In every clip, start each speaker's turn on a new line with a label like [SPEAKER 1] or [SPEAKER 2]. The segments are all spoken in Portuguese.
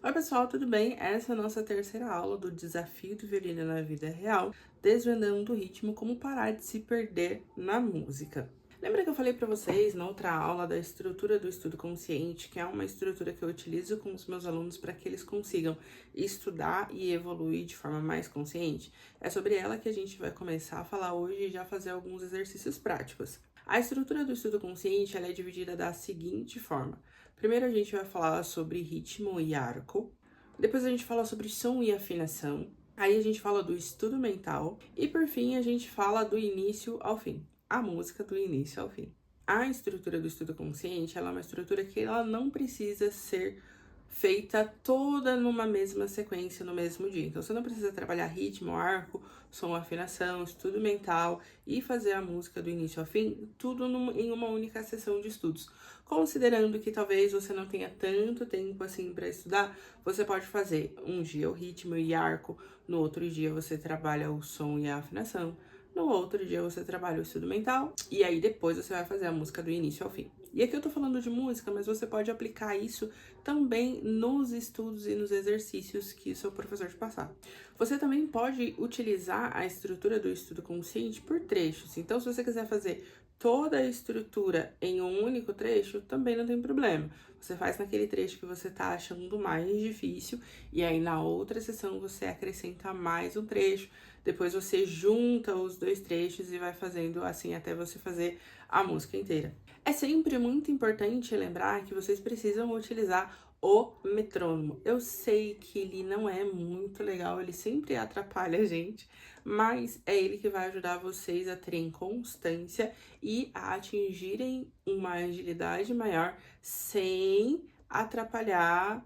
[SPEAKER 1] Oi pessoal, tudo bem? Essa é a nossa terceira aula do Desafio do Violino na Vida Real, desvendando o ritmo, como parar de se perder na música. Lembra que eu falei para vocês na outra aula da estrutura do estudo consciente, que é uma estrutura que eu utilizo com os meus alunos para que eles consigam estudar e evoluir de forma mais consciente? É sobre ela que a gente vai começar a falar hoje e já fazer alguns exercícios práticos. A estrutura do estudo consciente ela é dividida da seguinte forma. Primeiro a gente vai falar sobre ritmo e arco, depois a gente fala sobre som e afinação, aí a gente fala do estudo mental e por fim a gente fala do início ao fim, a música do início ao fim. A estrutura do estudo consciente ela é uma estrutura que ela não precisa ser feita toda numa mesma sequência no mesmo dia. Então você não precisa trabalhar ritmo, arco, som, afinação, estudo mental e fazer a música do início ao fim, tudo em uma única sessão de estudos. Considerando que talvez você não tenha tanto tempo assim para estudar, você pode fazer um dia o ritmo e arco, no outro dia você trabalha o som e a afinação, no outro dia você trabalha o estudo mental e aí depois você vai fazer a música do início ao fim. E aqui eu tô falando de música, mas você pode aplicar isso também nos estudos e nos exercícios que o seu professor te passar. Você também pode utilizar a estrutura do estudo consciente por trechos. Então, se você quiser fazer toda a estrutura em um único trecho, também não tem problema. Você faz naquele trecho que você tá achando mais difícil e aí na outra sessão você acrescenta mais um trecho. Depois você junta os dois trechos e vai fazendo assim até você fazer a música inteira. É sempre muito importante lembrar que vocês precisam utilizar o metrônomo. Eu sei que ele não é muito legal, ele sempre atrapalha a gente, mas é ele que vai ajudar vocês a terem constância e a atingirem uma agilidade maior sem atrapalhar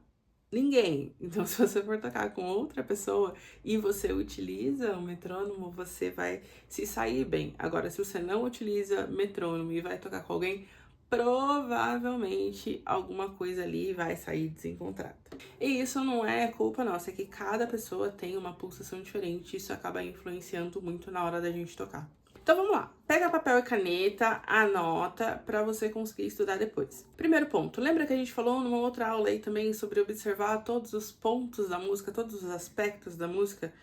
[SPEAKER 1] ninguém. Então, se você for tocar com outra pessoa e você utiliza o metrônomo, você vai se sair bem. Agora, se você não utiliza metrônomo e vai tocar com alguém, provavelmente alguma coisa ali vai sair desencontrada. E isso não é culpa nossa, é que cada pessoa tem uma pulsação diferente e isso acaba influenciando muito na hora da gente tocar. Então vamos lá, pega papel e caneta, anota para você conseguir estudar depois. Primeiro ponto, lembra que a gente falou numa outra aula aí também sobre observar todos os pontos da música, todos os aspectos da música?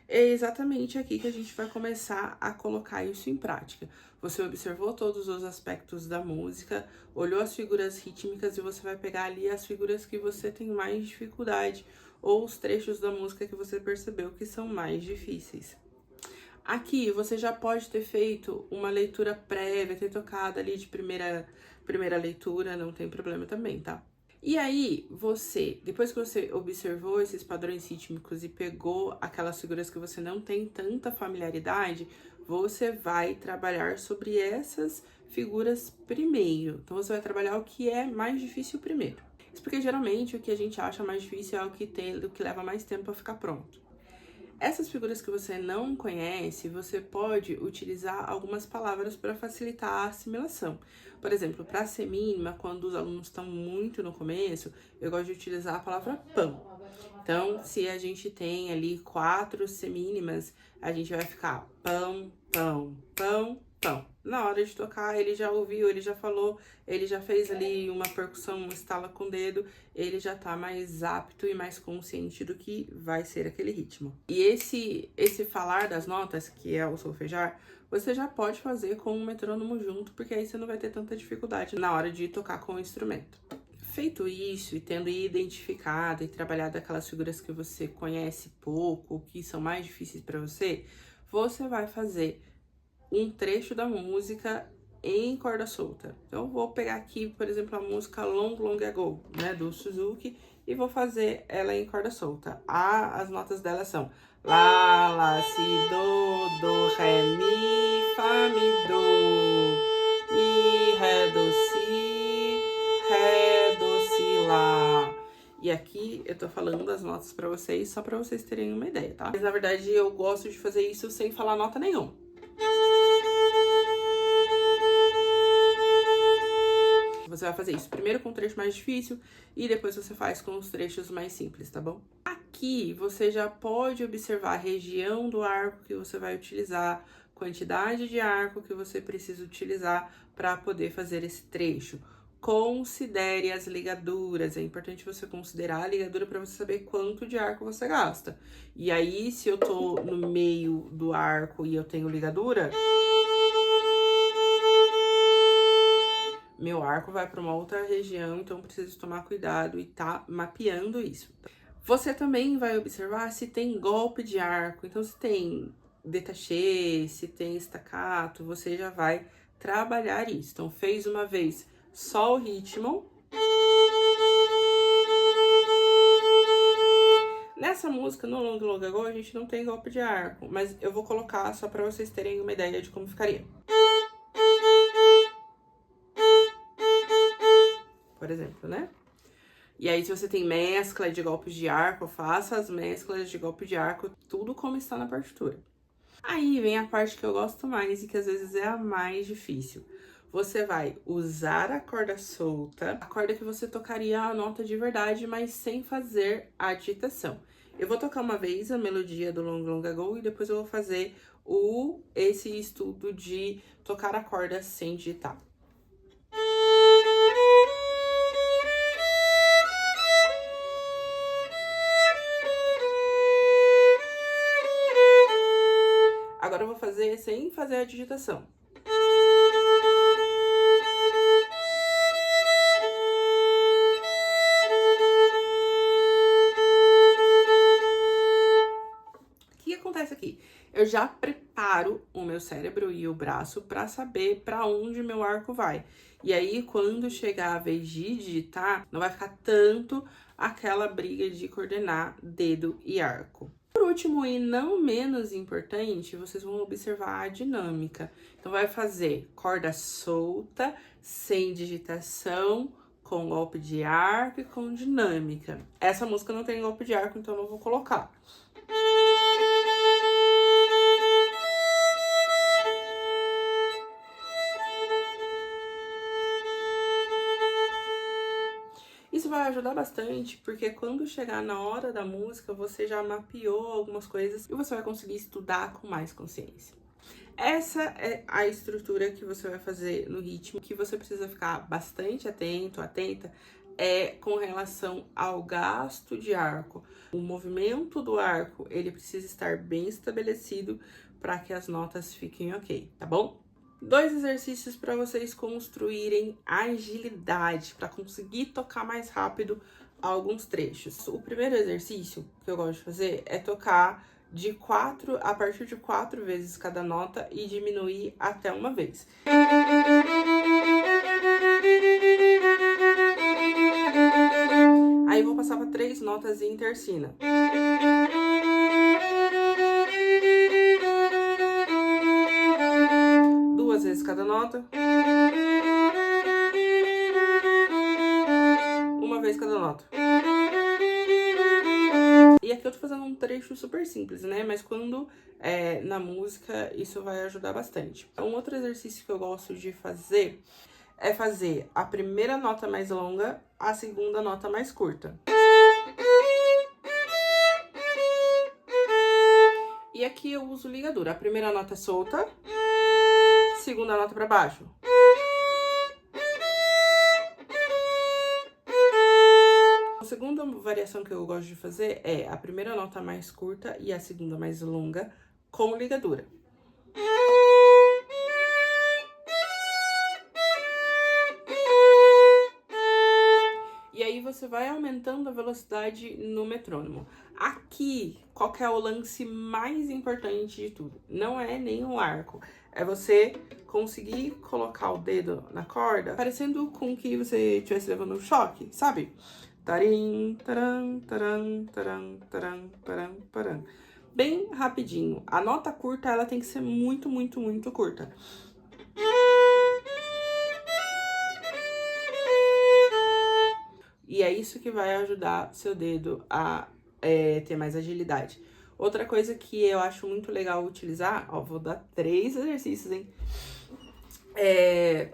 [SPEAKER 1] É exatamente aqui que a gente vai começar a colocar isso em prática. Você observou todos os aspectos da música, olhou as figuras rítmicas e você vai pegar ali as figuras que você tem mais dificuldade ou os trechos da música que você percebeu que são mais difíceis. Aqui você já pode ter feito uma leitura prévia, ter tocado ali de primeira leitura, não tem problema também, tá? E aí, depois que você observou esses padrões rítmicos e pegou aquelas figuras que você não tem tanta familiaridade, você vai trabalhar sobre essas figuras primeiro. Então, você vai trabalhar o que é mais difícil primeiro. Isso porque geralmente o que a gente acha mais difícil é o que leva mais tempo para ficar pronto. Essas figuras que você não conhece, você pode utilizar algumas palavras para facilitar a assimilação. Por exemplo, para semínima, quando os alunos estão muito no começo, eu gosto de utilizar a palavra pão. Então, se a gente tem ali 4 semínimas, a gente vai ficar pão, pão, pão, pão. Na hora de tocar, ele já ouviu, ele já falou, ele já fez ali uma percussão, um estala com o dedo, ele já tá mais apto e mais consciente do que vai ser aquele ritmo. E esse falar das notas, que é o solfejar, você já pode fazer com o metrônomo junto, porque aí você não vai ter tanta dificuldade na hora de tocar com o instrumento. Feito isso e tendo identificado e trabalhado aquelas figuras que você conhece pouco, que são mais difíceis para você, você vai fazer um trecho da música em corda solta. Então, eu vou pegar aqui, por exemplo, a música Long Long Ago, né, do Suzuki, e vou fazer ela em corda solta. As notas dela são Lá, Lá, Si, Do, Ré, Mi, Fá, Mi, Do, Mi, Ré, Do, Si, Ré, Do, Si, Lá. E aqui eu tô falando as notas pra vocês, só pra vocês terem uma ideia, tá? Mas na verdade eu gosto de fazer isso sem falar nota nenhuma. Você vai fazer isso primeiro com o trecho mais difícil e depois você faz com os trechos mais simples, tá bom? Aqui você já pode observar a região do arco que você vai utilizar, quantidade de arco que você precisa utilizar para poder fazer esse trecho. considere as ligaduras. É importante você considerar a ligadura para você saber quanto de arco você gasta. E aí, se eu tô no meio do arco e eu tenho ligadura, meu arco vai para uma outra região, então preciso tomar cuidado e tá mapeando isso. Você também vai observar se tem golpe de arco. Então, se tem détaché, se tem staccato, você já vai trabalhar isso. Então, fez uma vez só o ritmo. Nessa música, no Long Long Ago, a gente não tem golpe de arco, mas eu vou colocar só para vocês terem uma ideia de como ficaria. Por exemplo, né? E aí, se você tem mescla de golpes de arco, faça as mesclas de golpe de arco, tudo como está na partitura. Aí vem a parte que eu gosto mais e que às vezes é a mais difícil. Você vai usar a corda solta, a corda que você tocaria a nota de verdade, mas sem fazer a digitação. Eu vou tocar uma vez a melodia do Long Long Ago e depois eu vou fazer esse estudo de tocar a corda sem digitar. Agora eu vou fazer sem fazer a digitação. O que acontece aqui? Eu já preparo o meu cérebro e o braço para saber para onde meu arco vai. E aí, quando chegar a vez de digitar, não vai ficar tanto aquela briga de coordenar dedo e arco. Por último, e não menos importante, vocês vão observar a dinâmica. Então, vai fazer corda solta, sem digitação, com golpe de arco e com dinâmica. Essa música não tem golpe de arco, então eu não vou colocar. Isso vai ajudar bastante, porque quando chegar na hora da música, você já mapeou algumas coisas e você vai conseguir estudar com mais consciência. Essa é a estrutura que você vai fazer no ritmo, que você precisa ficar bastante atento, atenta, com relação ao gasto de arco. O movimento do arco, ele precisa estar bem estabelecido para que as notas fiquem ok, tá bom? 2 exercícios para vocês construírem agilidade, para conseguir tocar mais rápido alguns trechos. O primeiro exercício que eu gosto de fazer é tocar a partir de 4 vezes cada nota e diminuir até uma vez. Aí vou passar para 3 notas em tercina. Vezes cada nota. Uma vez cada nota. E aqui eu tô fazendo um trecho super simples, né? Mas quando na música, isso vai ajudar bastante. Um outro exercício que eu gosto de fazer é fazer a primeira nota mais longa, a segunda nota mais curta. E aqui eu uso ligadura. A primeira nota é solta. Segunda nota para baixo. A segunda variação que eu gosto de fazer é a primeira nota mais curta e a segunda mais longa com ligadura. E aí você vai aumentando a velocidade no metrônomo. Aqui, qual que é o lance mais importante de tudo? Não é nem o arco, é você conseguir colocar o dedo na corda, parecendo com que você estivesse levando um choque, sabe? Tarim, taram, taram, taram, taram, taram, taram. Bem rapidinho. A nota curta, ela tem que ser muito, muito, muito curta. E é isso que vai ajudar seu dedo a ter mais agilidade. Outra coisa que eu acho muito legal utilizar, ó, vou dar 3 exercícios, hein?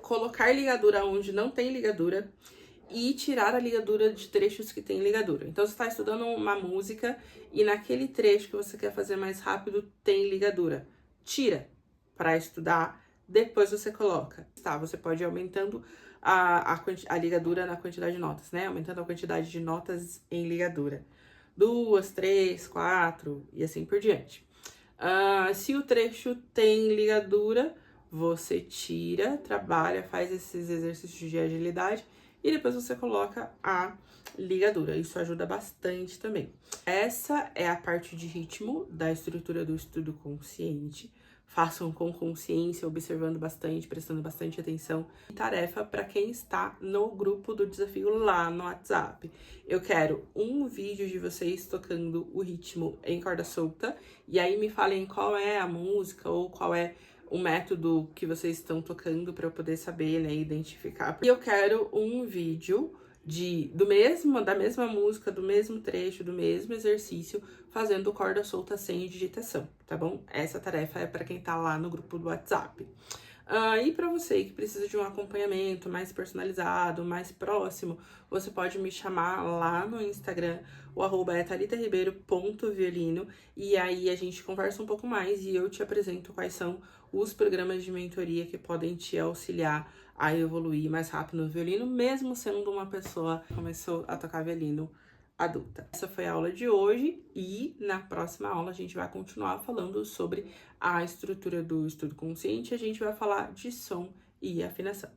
[SPEAKER 1] Colocar ligadura onde não tem ligadura e tirar a ligadura de trechos que tem ligadura. Então, você está estudando uma música e naquele trecho que você quer fazer mais rápido tem ligadura. Tira para estudar, depois você coloca. Tá, você pode ir aumentando a ligadura na quantidade de notas, né? Aumentando a quantidade de notas em ligadura. 2, 3, 4 e assim por diante. Se o trecho tem ligadura, você tira, trabalha, faz esses exercícios de agilidade e depois você coloca a ligadura. Isso ajuda bastante também. Essa é a parte de ritmo da estrutura do estudo consciente. Façam com consciência, observando bastante, prestando bastante atenção. Tarefa para quem está no grupo do desafio lá no WhatsApp. Eu quero um vídeo de vocês tocando o ritmo em corda solta. E aí me falem qual é a música ou qual é o método que vocês estão tocando para eu poder saber, né, identificar. E eu quero um vídeo da mesma música, do mesmo trecho, do mesmo exercício, fazendo corda solta sem digitação, tá bom? Essa tarefa é para quem tá lá no grupo do WhatsApp. E para você que precisa de um acompanhamento mais personalizado, mais próximo, você pode me chamar lá no Instagram, o arroba é thalitaribeiro.violino, e aí a gente conversa um pouco mais e eu te apresento quais são os programas de mentoria que podem te auxiliar a evoluir mais rápido no violino, mesmo sendo uma pessoa que começou a tocar violino adulta. Essa foi a aula de hoje e na próxima aula a gente vai continuar falando sobre a estrutura do estudo consciente, a gente vai falar de som e afinação.